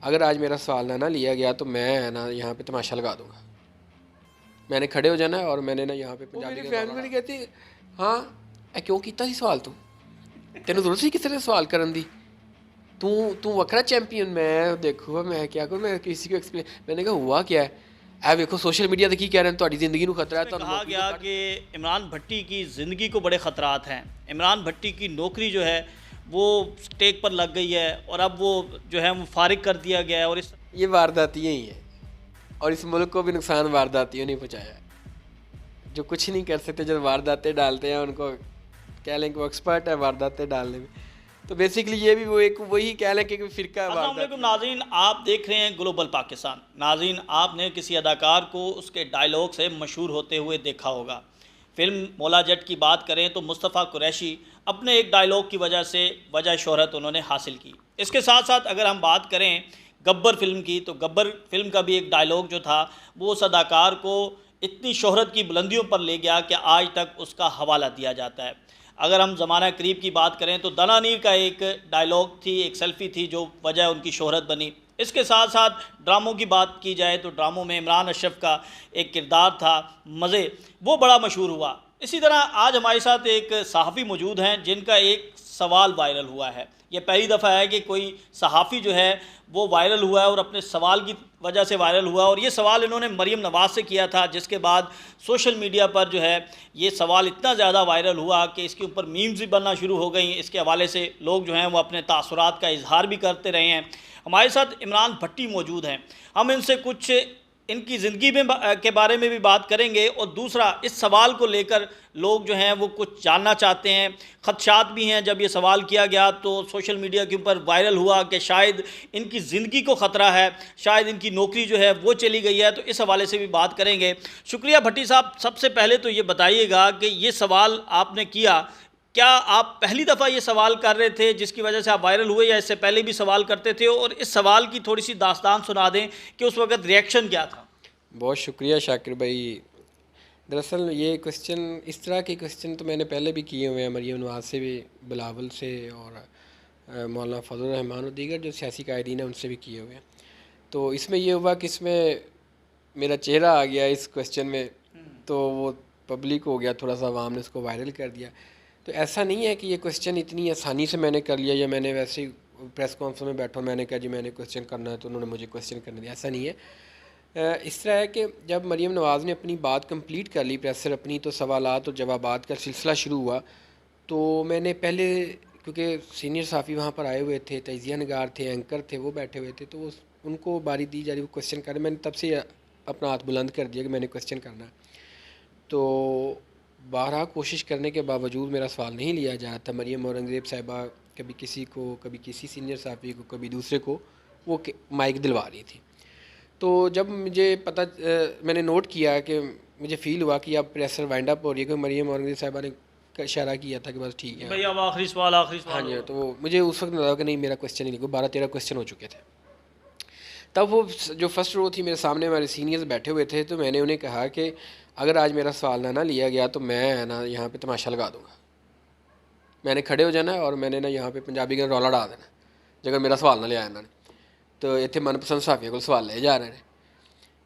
अगर आज मेरा सवाल ना लिया गया तो मैं है ना यहाँ पे तमाशा लगा दूंगा। मैंने खड़े हो जाना है और मैंने ना यहाँ पे पंजाबी मेरी फैमिली नहीं कहती हाँ ए क्यों कीता सी सवाल तू तेन जरूरत सी किसी ने सवाल करन दी तू तू वखरा चैंपियन मैं देखो मैं क्या करूँ मैं किसी को एक्सप्लेन मैंने कहा हुआ क्या है ए देखो सोशल मीडिया की कह रहे हैं ਤੁਹਾਡੀ ਜ਼ਿੰਦਗੀ ਨੂੰ खतरा है इसमें कहा गया कि इमरान भट्टी की ज़िंदगी को बड़े ख़तरात हैं। इमरान भट्टी की नौकरी जो है वो स्टेक पर लग गई है और अब वो जो है वो फारिग कर दिया गया है। और इस ये वारदातियाँ ही है और इस मुल्क को भी नुकसान वारदातियों ने पहुँचाया है। जो कुछ नहीं कर सकते जब वारदातें डालते हैं उनको कह लें कि वो एक्सपर्ट है वारदातें डालने में। तो बेसिकली ये भी वो एक वही कह लें कि फ़िरका अस्सलाम वालेकुम नाज़रीन, आप देख रहे हैं ग्लोबल पाकिस्तान। नाज़रीन, आपने किसी अदाकार को उसके डायलॉग से मशहूर होते हुए देखा होगा। फ़िल्म मौला जट की बात करें तो मुस्तफ़ा कुरैशी अपने एक डायलॉग की वजह से वजह शोहरत उन्होंने हासिल की। इसके साथ साथ अगर हम बात करें गब्बर फिल्म की तो गब्बर फिल्म का भी एक डायलॉग जो था वो उस अदाकार को इतनी शोहरत की बुलंदियों पर ले गया कि आज तक उसका हवाला दिया जाता है। अगर हम ज़माना करीब की बात करें तो दनानीर का एक डायलॉग थी, एक सेल्फ़ी थी जो वजह उनकी शोहरत बनी। इसके साथ साथ ड्रामों की बात की जाए तो ड्रामों में इमरान अशरफ का एक किरदार था मज़े, वो बड़ा मशहूर हुआ। इसी तरह आज हमारे साथ एक सहाफ़ी मौजूद हैं जिनका एक सवाल वायरल हुआ है। ये पहली दफ़ा है कि कोई सहाफ़ी जो है वो वायरल हुआ है और अपने सवाल की वजह से वायरल हुआ। और ये सवाल इन्होंने मरीम नवाज़ से किया था, जिसके बाद सोशल मीडिया पर जो है ये सवाल इतना ज़्यादा वायरल हुआ कि इसके ऊपर मीम्स भी बनना शुरू हो गई। इसके हवाले से लोग जो हैं वो अपने तासुरात का इजहार भी करते रहे हैं। हमारे साथ इमरान भट्टी मौजूद हैं, हम इनसे कुछ इनकी ज़िंदगी में के बारे में भी बात करेंगे और दूसरा इस सवाल को लेकर लोग जो हैं वो कुछ जानना चाहते हैं। ख़दशात भी हैं, जब ये सवाल किया गया तो सोशल मीडिया के ऊपर वायरल हुआ कि शायद इनकी ज़िंदगी को ख़तरा है, शायद इनकी नौकरी जो है वो चली गई है। तो इस हवाले से भी बात करेंगे। शुक्रिया भट्टी साहब। सबसे पहले तो ये बताइएगा कि ये सवाल आपने किया, क्या आप पहली दफ़ा ये सवाल कर रहे थे जिसकी वजह से आप वायरल हुए या इससे पहले भी सवाल करते थे? और इस सवाल की थोड़ी सी दास्तान सुना दें कि उस वक़्त रिएक्शन क्या था। बहुत शुक्रिया शाकिर भाई। दरअसल ये क्वेश्चन इस तरह के क्वेश्चन तो मैंने पहले भी किए हुए हैं, मरीम नवाज़ से भी, बिलावल से और मौलाना फजल रहमान और दीगर जो सियासी कायदीन हैं उनसे भी किए हुए हैं। तो इसमें ये हुआ कि इसमें मेरा चेहरा आ गया इस क्वेश्चन में, तो वो पब्लिक हो गया, थोड़ा सा आवाम ने उसको वायरल कर दिया। तो ऐसा नहीं है कि ये क्वेश्चन इतनी आसानी से मैंने कर लिया या मैंने वैसे ही प्रेस कॉन्फ्रेंस में बैठा मैंने कहा जी मैंने क्वेश्चन करना है तो उन्होंने मुझे क्वेश्चन करने दिया, ऐसा नहीं है। इस तरह है कि जब मरीम नवाज़ ने अपनी बात कंप्लीट कर ली प्रेसर अपनी, तो सवालात और जवाबात का सिलसिला शुरू हुआ। तो मैंने पहले, क्योंकि सीनियर साफ़ी वहाँ पर आए हुए थे, तजिया नगार थे, एंकर थे, वो बैठे हुए थे, तो उनको बारी दी जा रही, वो क्वेश्चन कर रहे। मैंने तब से अपना हाथ बुलंद कर दिया कि मैंने क्वेश्चन करना है। तो बारहा कोशिश करने के बावजूद मेरा सवाल नहीं लिया जा रहा था। मरीम औरंगज़ेब साहिबा कभी किसी को, कभी किसी सीनियर साफ़ी को, कभी दूसरे को वो माइक दिलवा रही थी। तो जब मुझे पता मैंने नोट किया कि मुझे फ़ील हुआ कि अब प्रेशर वाइंड अप हो रही है, क्योंकि मरीम औरंगज़ेब साहिबा ने इशारा किया था कि बस ठीक है भाई अब आखिरी सवाल हाँ जी। तो मुझे उस वक्त लगा कि नहीं मेरा क्वेश्चन ही नहीं, 12-13 क्वेश्चन हो चुके थे। तब वो जो फर्स्ट रो थी मेरे सामने हमारे सीनियर्स बैठे हुए थे, तो मैंने उन्हें कहा कि अगर आज मेरा सवाल ना लिया गया तो मैं है ना यहाँ पे तमाशा लगा दूँगा। मैंने खड़े हो जाना है और मैंने ना यहाँ पे पंजाबी का रौला डाल देना जगह मेरा सवाल ना लिया इन्होंने, तो इतने मनपसंद साफिया को सवाल ले जा रहे हैं।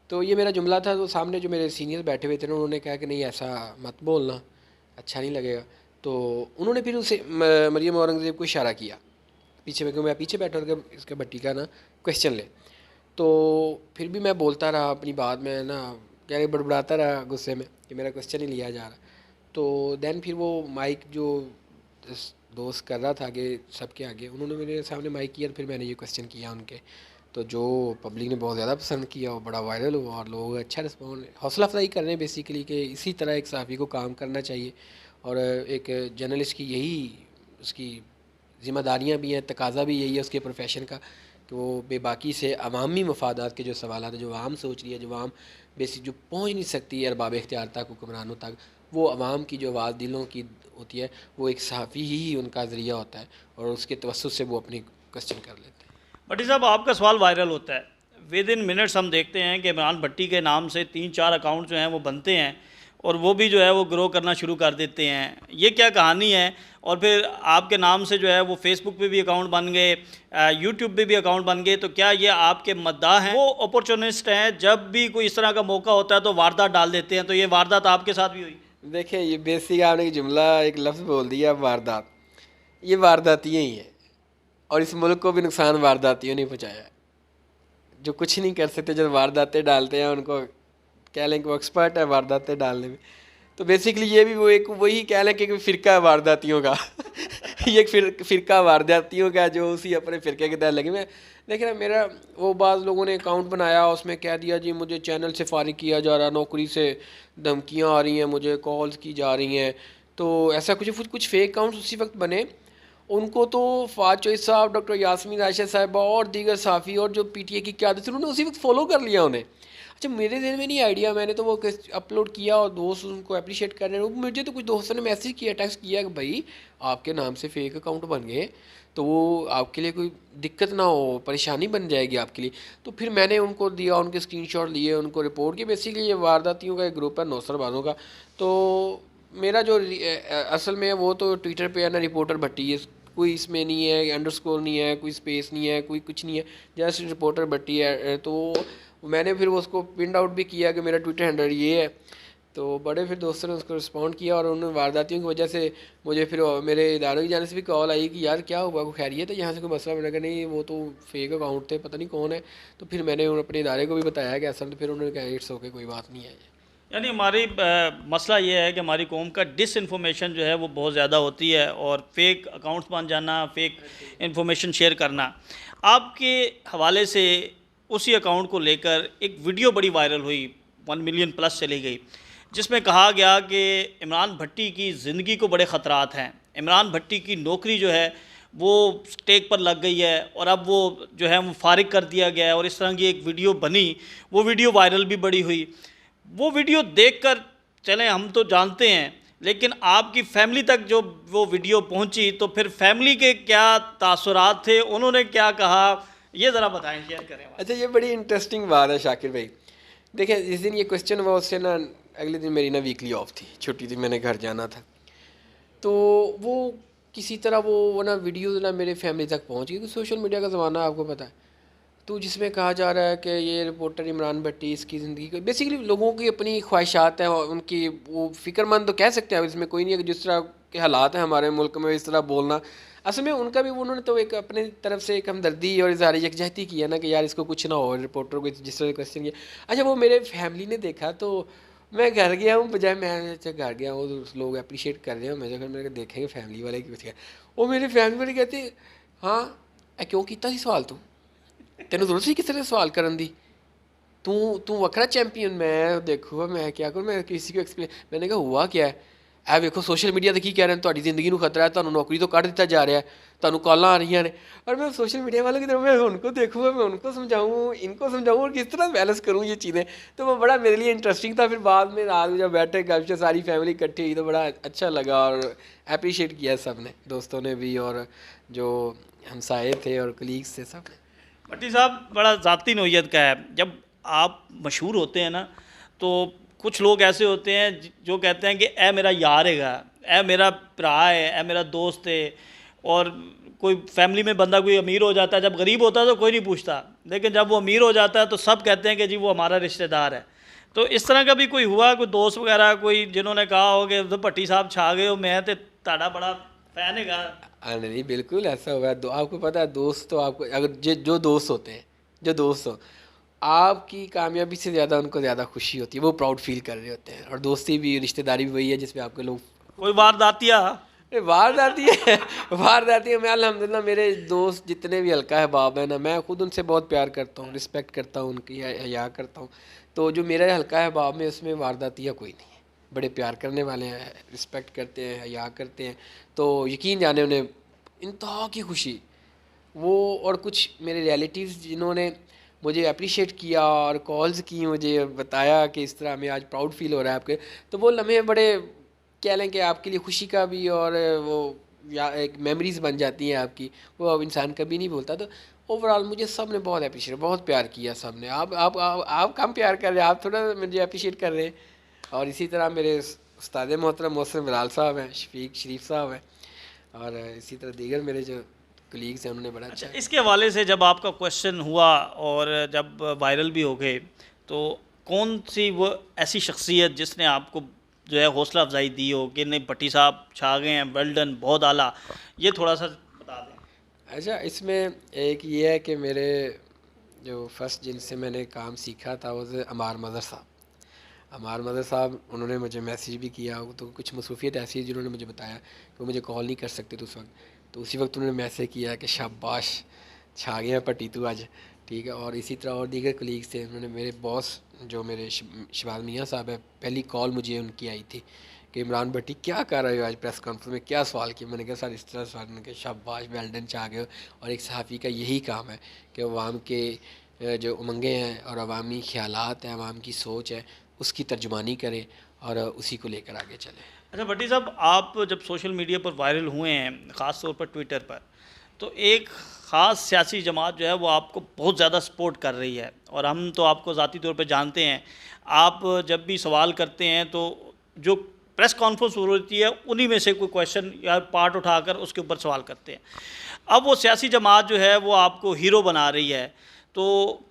तो ये मेरा जुमला था। तो सामने जो मेरे सीनियर बैठे हुए थे ना, उन्होंने कहा कि नहीं ऐसा मत बोलना, अच्छा नहीं लगेगा। तो उन्होंने फिर उसे मरीम औरंगज़ेब को इशारा किया पीछे में, क्योंकि मैं पीछे बैठा था, इसका भट्टी का ना क्वेश्चन ले। तो फिर भी मैं बोलता रहा अपनी बात में ना, क्या बड़बड़ाता रहा गुस्से में कि मेरा क्वेश्चन ही लिया जा रहा। तो दैन फिर वो माइक जो दोस्त कर रहा था आगे सबके आगे, उन्होंने मेरे सामने माइक किया, फिर मैंने ये क्वेश्चन किया उनके। तो जो पब्लिक ने बहुत ज़्यादा पसंद किया और बड़ा वायरल हुआ और लोग अच्छा रिस्पॉन्ड, हौसला अफजाई कर रहे हैं बेसिकली कि इसी तरह एक सहाफ़ी को काम करना चाहिए। और एक जर्नलिस्ट की यही उसकी ज़िम्मेदारियाँ भी हैं, तकाज़ा भी यही है उसके प्रोफेशन का कि वो बेबाकी से अवामी मफादात के जो सवाल हैं, जो आम सोच रही है, जो आम बेसिक जो पहुँच नहीं सकती है अरबाब इख्तियार तक, हुक्मरानों तक, वो आवाम की जो आवाज़ दिलों की होती है, वो एक सहाफ़ी ही उनका ज़रिया होता है और उसके तवस्सुत से वो अपनी क्वेश्चन कर लेते हैं। भट्टी साहब, आपका सवाल वायरल होता है, विद इन मिनट्स हम देखते हैं कि इमरान भट्टी के नाम से 3-4 अकाउंट जो हैं वो बनते हैं और वो भी जो है वो ग्रो करना शुरू कर देते हैं। ये क्या कहानी है? और फिर आपके नाम से जो है वो फेसबुक पे भी अकाउंट बन गए, यूट्यूब पे भी अकाउंट बन गए, तो क्या ये आपके मद्दाह हैं? वो अपॉर्चुनिस्ट हैं, जब भी कोई इस तरह का मौका होता है तो वारदात डाल देते हैं, तो ये वारदात आपके साथ भी हुई? देखिए, ये बेसिक आपने एक जुमला, एक लफ्ज़ बोल दिया, वारदात। ये वारदातियाँ ही हैं, और इस मुल्क को भी नुकसान वारदातियों ने पहुँचाया है। जो कुछ नहीं कर सकते, जब वारदातें डालते हैं, उनको कह लें कि वो एक्सपर्ट है वारदातें डालने में। तो बेसिकली ये भी वो एक वही कह लें कि फ़िरका है वारदातियों का। ये एक फ़िरका वारदातियों का, जो उसी अपने फ़िरके के तहत लगे हुए हैं। देखिए ना, मेरा वो बाज़ लोगों ने अकाउंट बनाया, उसमें कह दिया जी मुझे चैनल से फारिग किया जा रहा, नौकरी से धमकियाँ आ रही हैं, मुझे कॉल्स की जा रही हैं। तो ऐसा कुछ फ़ेक अकाउंट्स उसी वक्त बने। उनको तो फ़वाद चौधरी साहब, डॉक्टर यास्मीन आयशा साहिबा और दीगर साफ़ी और जो पीटीए की क़यादत थी, उन्होंने उसी वक्त फ़ॉलो कर लिया उन्हें। अच्छा, मेरे ज़हन में नहीं आइडिया, मैंने तो वो अपलोड किया और दोस्त उनको अप्रिशिएट कर रहे हैं। मुझे तो कुछ दोस्तों ने मैसेज किया, टेक्स्ट किया कि भाई आपके नाम से फ़ेक अकाउंट बन गए, तो वो आपके लिए कोई दिक्कत ना हो, परेशानी बन जाएगी आपके लिए। तो फिर मैंने उनको दिया, उनके स्क्रीनशॉट लिए, उनको रिपोर्ट की। बेसिकली ये वारदातियों का एक ग्रुप है, नौसरबाजों का। तो मेरा जो असल में है वो तो ट्विटर पे है ना, रिपोर्टर भट्टी है, कोई इसमें नहीं है, अंडरस्कोर नहीं है, कोई स्पेस नहीं है, कोई कुछ नहीं है, जस्ट रिपोर्टर भट्टी है। तो मैंने फिर उसको प्रिंट आउट भी किया कि मेरा ट्विटर हैंडल ये है। तो बड़े फिर दोस्तों ने उसको रिस्पॉन्ड किया, और उन्होंने वारदातियों की वजह से मुझे फिर मेरे इदारों की जाने से भी कॉल आई कि यार क्या हुआ, कोई खैरियत है, यहाँ से कोई मसला? मैंने कहा नहीं, वो तो फेक अकाउंट थे, पता नहीं कौन है। तो फिर मैंने अपने इदारे को भी बताया कि असल, तो फिर उन्होंने कहा इट्स ओके, कोई बात नहीं है। यानी हमारी मसला ये है कि हमारी कौम का डिसइंफॉर्मेशन जो है वो बहुत ज़्यादा होती है, और फेक अकाउंट्स बन जाना, फेक इन्फॉर्मेशन शेयर करना। आपके हवाले से उसी अकाउंट को लेकर एक वीडियो बड़ी वायरल हुई, 1 मिलियन प्लस चली गई, जिसमें कहा गया कि इमरान भट्टी की ज़िंदगी को बड़े ख़तरात हैं, इमरान भट्टी की नौकरी जो है वो स्टेक पर लग गई है, और अब वो जो है वो फारिग कर दिया गया है, और इस तरह की एक वीडियो बनी। वो वीडियो वायरल भी बड़ी हुई। वो वीडियो देखकर, चलें हम तो जानते हैं, लेकिन आपकी फैमिली तक जो वो वीडियो पहुंची, तो फिर फैमिली के क्या तासुरात थे, उन्होंने क्या कहा, ये ज़रा बताएं, शेयर करें। अच्छा, ये बड़ी इंटरेस्टिंग बात है शाकिर भाई। देखिए, जिस दिन ये क्वेश्चन हुआ उससे ना अगले दिन मेरी ना वीकली ऑफ थी, छुट्टी थी, मैंने घर जाना था। तो वो किसी तरह वो ना वीडियो ना मेरे फैमिली तक पहुंच गई, क्योंकि सोशल मीडिया का ज़माना आपको पता है। तो जिसमें कहा जा रहा है कि ये रिपोर्टर इमरान भट्टी, इसकी ज़िंदगी को बेसिकली लोगों की अपनी ख्वाहिशात हैं, और उनकी वो फ़िक्रमंद तो कह सकते हैं, इसमें कोई नहीं है कि जिस तरह के हालात हैं हमारे मुल्क में इस तरह बोलना। असल में उनका भी, उन्होंने तो एक अपने तरफ से एक हमदर्दी और इज़हार यकजहती किया ना कि यार इसको कुछ ना हो, रिपोर्टर को जिस तरह क्वेश्चन किया। अच्छा, वो मेरे फैमिली ने देखा, तो मैं घर गया हूँ, बजाय मैं अच्छा घर गया हूँ तो लोग अप्रिशिएट कर रहे हैं, मेरे देखेंगे फैमिली वाले की कुछ, वो मेरे फैमिली वाले कहते हाँ क्यों किया सी सवाल तू, तेन जरूरत सी किसी ने सवाल करन दी, तू तू वखरा चैंपियन। मैं देखो मैं क्या करूँ, मैं किसी को एक्सप्लेन, मैंने कहा हुआ क्या है, ਇਹ ਵੇਖੋ सोशल मीडिया ਤੇ ਕੀ ਕਹਿ ਰਹੇ ਨੇ, ਤੁਹਾਡੀ ਜ਼ਿੰਦਗੀ ਨੂੰ ਖਤਰਾ ਹੈ, ਤੁਹਾਨੂੰ नौकरी तो ਕੱਢ ਦਿੱਤਾ जा रहा है, ਤੁਹਾਨੂੰ कॉल आ रही हैं। और मैं सोशल मीडिया वालों की तरफ, मैं उनको देखूँगा, मैं उनको समझाऊँ, इनको समझाऊँ, और किस तरह बैलेंस करूँ ये चीज़ें। तो वो बड़ा मेरे लिए इंटरेस्टिंग था। फिर बाद में रात में जब बैठे गपशप, सारी फैमिली इकट्ठी हुई, तो बड़ा अच्छा लगा, और अप्रिशिएट किया सब ने, दोस्तों ने भी और जो हमसाए थे और कलीग्स थे, सब ने। भट्टी साहब बड़ा ज़ाती नौयत का है, जब आप मशहूर होते हैं ना, तो कुछ लोग ऐसे होते हैं जो कहते हैं कि ए मेरा यार हैगा, ए मेरा भरा है, ए मेरा दोस्त है। और कोई फैमिली में बंदा कोई अमीर हो जाता है, जब गरीब होता है तो कोई नहीं पूछता, लेकिन जब वो अमीर हो जाता है तो सब कहते हैं कि जी वो हमारा रिश्तेदार है। तो इस तरह का भी कोई हुआ, कोई दोस्त वगैरह कोई जिन्होंने कहा हो कि तो भट्टी साहब छा गए हो, मैं तो ताड़ा बड़ा फ़ैन हैगा? नहीं, बिल्कुल ऐसा हुआ है। आपको पता है, दोस्त तो आपको अगर जो दोस्त होते हैं, जो दोस्त हो, आपकी कामयाबी से ज़्यादा उनको ज़्यादा खुशी होती है, वो प्राउड फील कर रहे होते हैं। और दोस्ती भी, रिश्तेदारी भी वही है जिसमें आपके लोग कोई वारदातिया? वारदाती है, वारदाती है। मैं अल्हम्दुलिल्लाह, मेरे दोस्त जितने भी हल्का है बाब है ना, मैं खुद उनसे बहुत प्यार करता हूँ, रिस्पेक्ट करता हूँ, उनकी हया करता हूँ। तो जो मेरा हल्का है बाब में, उसमें वारदातिया कोई नहीं है, बड़े प्यार करने वाले हैं, रिस्पेक्ट करते हैं, हया करते हैं। तो यकीन जाने उन्हें इंतहा की खुशी वो, और कुछ मेरे रिलेटिव्स जिन्होंने मुझे अप्रिशिएट किया और कॉल्स की, मुझे बताया कि इस तरह हमें आज प्राउड फील हो रहा है आपके, तो वो लम्हे बड़े कह लें कि आपके लिए खुशी का भी, और वो या एक मेमोरीज़ बन जाती हैं आपकी, वो अब इंसान कभी नहीं भूलता। तो ओवरऑल मुझे सब ने बहुत अप्रिशिएट, बहुत प्यार किया सब ने। आप कम प्यार कर रहे हैं, आप थोड़ा मुझे अप्रिशिएट कर रहे हैं। और इसी तरह मेरे उस्ताद मोहतरम मोहसिन बिलाल साहब हैं, शफीक शरीफ साहब हैं, और इसी तरह दीगर मेरे जो कलीग्स हैं उन्होंने बड़ा अच्छा, अच्छा। इसके हवाले से जब आपका क्वेश्चन हुआ और जब वायरल भी हो गए, तो कौन सी वो ऐसी शख्सियत जिसने आपको जो है हौसला अफजाई दी हो कि नहीं भट्टी साहब छा गए हैं, वेल डन, बहुत आला, ये थोड़ा सा बता दें। अच्छा, इसमें एक ये है कि मेरे जो फर्स्ट जिनसे मैंने काम सीखा था वो थे अमार मज़र साहब। अमार मदर साहब उन्होंने मुझे मैसेज भी किया, तो कुछ मसरूफियत ऐसी है जिन्होंने मुझे बताया कि वो मुझे कॉल नहीं कर सकते थे उस वक्त, तो उसी वक्त उन्होंने मैसेज किया कि शाबाश छा गया पट्टी तू आज, ठीक है। और इसी तरह और दीगर कलीग्स थे, उन्होंने मेरे बॉस जो मेरे शबाज मियाँ साहब है, पहली कॉल मुझे उनकी आई थी कि इमरान भट्टी क्या कर रहे हो आज प्रेस कॉन्फ्रेंस में, क्या सवाल किया। मैंने कहा सर इस तरह सवाल, उन्होंने कहा शाबाश वेल डन छा गए हो। और एक सहाफ़ी का यही काम है कि अवाम के जो उमंगें हैं और अवामी ख़यालात हैं, अवाम की सोच है, उसकी तर्जुमानी करें और उसी को लेकर आगे चलें। अच्छा भट्टी साहब, आप जब सोशल मीडिया पर वायरल हुए हैं, ख़ास तौर पर ट्विटर पर, तो एक ख़ास सियासी जमात जो है वो आपको बहुत ज़्यादा सपोर्ट कर रही है, और हम तो आपको ज़ाती तौर पे जानते हैं। आप जब भी सवाल करते हैं तो जो प्रेस कॉन्फ्रेंस हो रही है उन्हीं में से कोई क्वेश्चन या पार्ट उठाकर उसके ऊपर सवाल करते हैं। अब वो सियासी जमात जो है वो आपको हीरो बना रही है, तो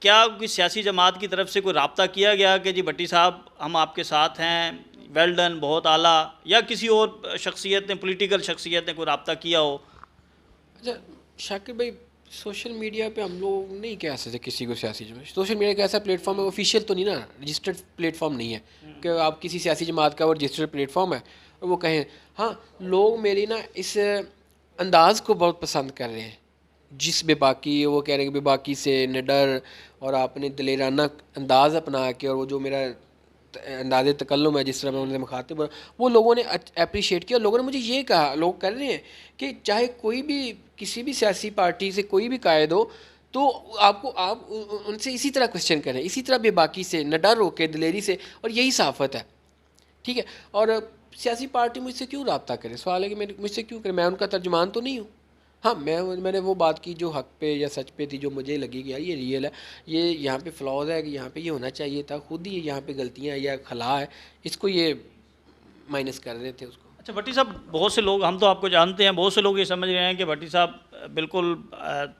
क्या कोई सियासी जमात की तरफ से कोई रब्ता किया गया कि जी भट्टी साहब हम आपके साथ हैं, वेल डन, बहुत आला, या किसी और शख्सियत ने, पॉलिटिकल शख्सियत ने कोई रब्ता किया हो? अच्छा शाकिर भाई, सोशल मीडिया पे हम लोग नहीं कह सकते किसी को सियासी जमात। सोशल मीडिया का ऐसा प्लेटफॉर्म है, ऑफिशियल तो नहीं ना, रजिस्टर्ड प्लेटफॉर्म नहीं है कि आप किसी सियासी जमात का वो रजिस्टर्ड प्लेटफॉर्म है और वो कहें। हाँ, लोग मेरी ना इस अंदाज़ को बहुत पसंद कर रहे हैं, जिस बेबाकी वो कह रहे हैं कि बेबाकी से निडर और आपने दलेराना अंदाज़ अपना के, और वो जो मेरा अंदाज़ तकल्लुम है, जिस तरह मैं उनसे मुखातिब हूँ, वो लोगों ने अप्रिशिएट किया। लोगों ने मुझे ये कहा, लोग कर रहे हैं कि चाहे कोई भी किसी भी सियासी पार्टी से कोई भी कायद हो, तो आपको आप उनसे इसी तरह क्वेश्चन करें, इसी तरह बेबाकी से, न डर होके, दिलेरी से, और यही साफ़त है, ठीक है। और सियासी पार्टी मुझसे क्यों रब्ता करे, सवाल है कि मेरे मुझसे क्यों करे, मैं उनका तर्जुमान तो नहीं हूँ। हाँ, मैंने वो बात की जो हक पे या सच पे थी, जो मुझे लगी कि यार ये रियल है, ये यहाँ पे फ्लॉज है, कि यहाँ पे ये होना चाहिए था, खुद ही यहाँ पे गलतियाँ या खला है, इसको ये माइनस कर रहे थे उसको। अच्छा भट्टी साहब, बहुत से लोग, हम तो आपको जानते हैं, बहुत से लोग ये समझ रहे हैं कि भट्टी साहब बिल्कुल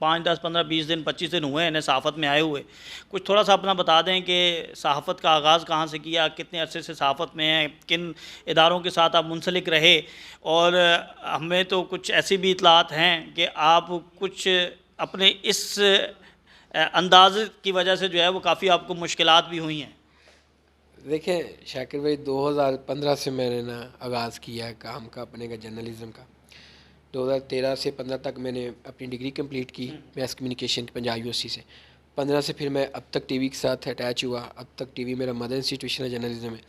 5, 10, 15, 20 दिन, 25 दिन हुए हैं सहाफ़त में आए हुए। कुछ थोड़ा सा अपना बता दें कि सहाफ़त का आगाज़ कहाँ से किया, कितने अरसे से सहाफ़त में हैं, किन इदारों के साथ आप मुंसलिक रहे, और हमें तो कुछ ऐसी भी इतलात हैं कि आप कुछ अपने इस अंदाज़ की वजह से जो है वो काफ़ी आपको मुश्किलात भी हुई हैं। देखें शाकिर भाई, 2015 से मैंने ना आगाज़ किया है काम का अपने का, जर्नलिज़म का। 2013 से 15 तक मैंने अपनी डिग्री कंप्लीट की मैस कम्युनिकेशन की पंजाब यूनिवर्सिटी से। 15 से फिर मैं अब तक टीवी के साथ अटैच हुआ, अब तक टीवी मेरा मदर इंस्टीट्यूशन है जर्नलिज्म में।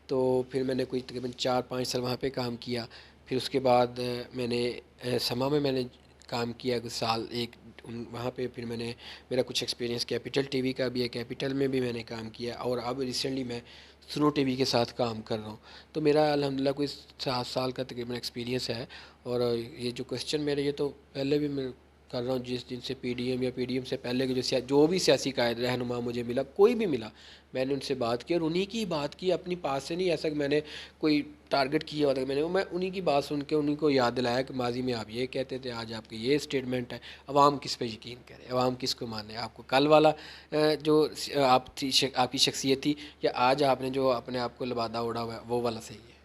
तो फिर मैंने कोई तकरीबन 4-5 साल वहाँ पे काम किया। फिर उसके बाद मैंने समा में मैंने काम किया कुछ साल, एक वहाँ पे फिर मैंने मेरा कुछ एक्सपीरियंस कैपिटल टीवी का भी है, कैपिटल में भी मैंने काम किया, और अब रिसेंटली मैं स्नो टीवी के साथ काम कर रहा हूँ। तो मेरा अल्हम्दुलिल्लाह कोई 7 साल का तकरीबन एक्सपीरियंस है। और ये जो क्वेश्चन मेरे, ये तो पहले भी मैं कर रहा हूँ, जिनसे पीडीएम या पीडीएम से पहले के जो भी सियासी कायद रहनुमा मुझे मिला, कोई भी मिला, मैंने उनसे बात की और उन्हीं की बात की, अपनी पास से नहीं, ऐसा कि मैंने कोई टारगेट किया होता, मैं उन्हीं की बात सुन के उन्हीं को याद दिलाया कि माजी में आप ये कहते थे, आज आपके ये स्टेटमेंट है। अवाम किस पे यकीन करे, अवाम किसको माने, आपको कल वाला जो आपकी शख्सियत थी, या आज आपने जो अपने आप को लबादा उड़ा हुआ है, वो वाला सही है।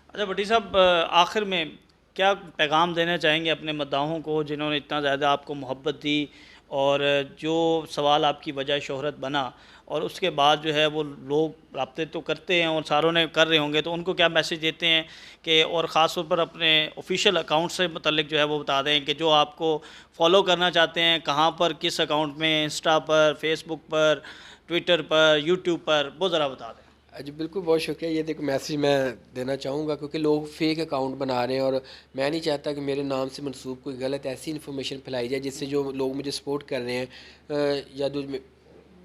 अच्छा भट्टी साहब, आखिर में क्या पैगाम देना चाहेंगे अपने मद्दाहों को जिन्होंने इतना ज़्यादा आपको मोहब्बत दी, और जो सवाल आपकी वजह शोहरत बना, और उसके बाद जो है वो लोग रब्ते तो करते हैं और सारों ने कर रहे होंगे, तो उनको क्या मैसेज देते हैं कि, और ख़ास तौर पर अपने ऑफिशियल अकाउंट से मतलब जो है वो बता दें कि जो आपको फॉलो करना चाहते हैं, कहाँ पर, किस अकाउंट में, इंस्टा पर, फेसबुक पर, ट्विटर पर, यूट्यूब पर, वो ज़रा बता दें। जी बिल्कुल, बहुत शुक्रिया। ये देखो मैसेज मैं देना चाहूँगा, क्योंकि लोग फेक अकाउंट बना रहे हैं और मैं नहीं चाहता कि मेरे नाम से मंसूब कोई गलत ऐसी इन्फॉर्मेशन फैलाई जाए जिससे जो लोग मुझे सपोर्ट कर रहे हैं या जो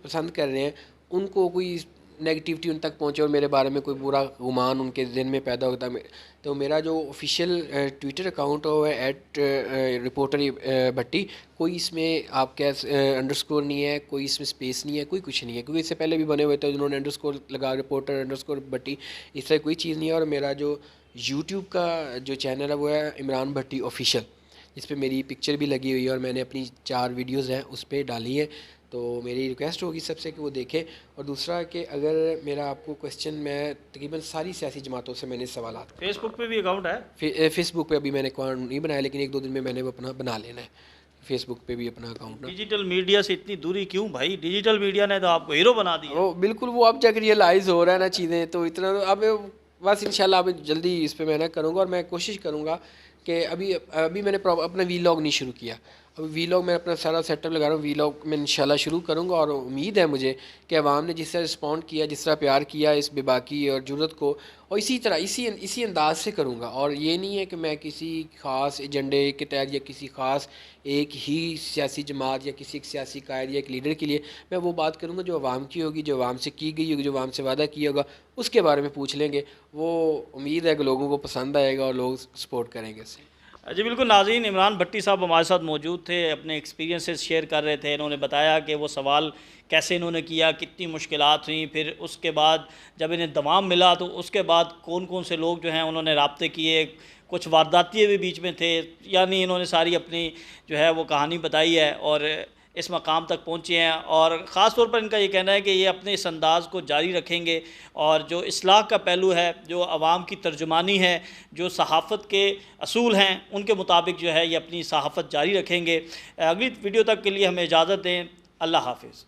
पसंद कर रहे हैं, उनको कोई नेगेटिविटी उन तक पहुँचे और मेरे बारे में कोई बुरा गुमान उनके ज़हन में पैदा होता है। तो मेरा जो ऑफिशियल ट्विटर अकाउंट है वो है @रिपोर्टर भट्टी। कोई इसमें आप क्या अंडरस्कोर नहीं है, कोई इसमें स्पेस नहीं है, कोई कुछ नहीं है, क्योंकि इससे पहले भी बने हुए थे जिन्होंने अंडरस्कोर लगा रिपोर्टर_भट्टी, इस तरह कोई चीज़ नहीं है। और मेरा जो यूट्यूब का जो चैनल है वो है इमरान भट्टी ऑफिशियल, जिस पे मेरी पिक्चर भी लगी हुई है और मैंने अपनी 4 वीडियोज़ हैं उस पर डाली है। तो मेरी रिक्वेस्ट होगी सबसे कि वो देखें। और दूसरा कि अगर मेरा आपको क्वेश्चन, मैं तकरीबन सारी सियासी जमातों से मैंने सवाल फेसबुक पे भी अकाउंट है? फेसबुक पे अभी मैंने अकाउंट नहीं बनाया, लेकिन 1-2 दिन में मैंने वो अपना बना लेना है, फेसबुक पे भी अपना अकाउंट ना। डिजिटल मीडिया से इतनी दूरी क्यों भाई? डिजिटल मीडिया ने तो आपको हीरो बना दिया। वो बिल्कुल, वो अब जाकर रियलाइज़ हो रहा है ना चीज़ें, तो इतना तो अब बस इंशाल्लाह अब जल्दी इस पे मेहनत करूँगा। और मैं कोशिश करूँगा कि अभी मैंने अपना वीलॉग नहीं शुरू किया। अब वीलॉग मैं अपना सारा सेटअप लगा रहा हूँ, वीलॉग मैं इंशाल्लाह शुरू करूँगा। और उम्मीद है मुझे कि अवाम ने जिस तरह रिस्पॉन्ड किया, जिस तरह प्यार किया इस बेबाकी और जुर्रत को, और इसी तरह इसी अंदाज से करूँगा। और ये नहीं है कि मैं किसी ख़ास एजेंडे के तहत या किसी ख़ास एक ही सियासी जमात या किसी एक सियासी कायद या एक लीडर के लिए मैं वो बात करूँगा जो अवाम की होगी, जो अवाम से की गई होगी, जो अवाम से वादा किया होगा, उसके बारे में पूछ लेंगे। वो उम्मीद है कि लोगों को पसंद आएगा और लोग सपोर्ट करेंगे इससे। जी बिल्कुल नाज़रीन, इमरान भट्टी साहब हमारे साथ मौजूद थे, अपने एक्सपीरियंसेस शेयर कर रहे थे। इन्होंने बताया कि वो सवाल कैसे इन्होंने किया, कितनी मुश्किलात हुई, फिर उसके बाद जब इन्हें दमाम मिला तो उसके बाद कौन कौन से लोग जो हैं उन्होंने राब्ते किए, कुछ वारदातियाँ भी बीच में थे। यानी इन्होंने सारी अपनी जो है वो कहानी बताई है और इस मकाम तक पहुँचे हैं। और ख़ास तौर पर इनका ये कहना है कि ये अपने इस अंदाज़ को जारी रखेंगे और जो इस्लाह का पहलू है, जो आवाम की तर्जुमानी है, जो सहाफ़त के असूल हैं, उनके मुताबिक जो है ये अपनी सहाफ़त जारी रखेंगे। अगली वीडियो तक के लिए हमें इजाज़त दें। अल्लाह हाफ़िज़।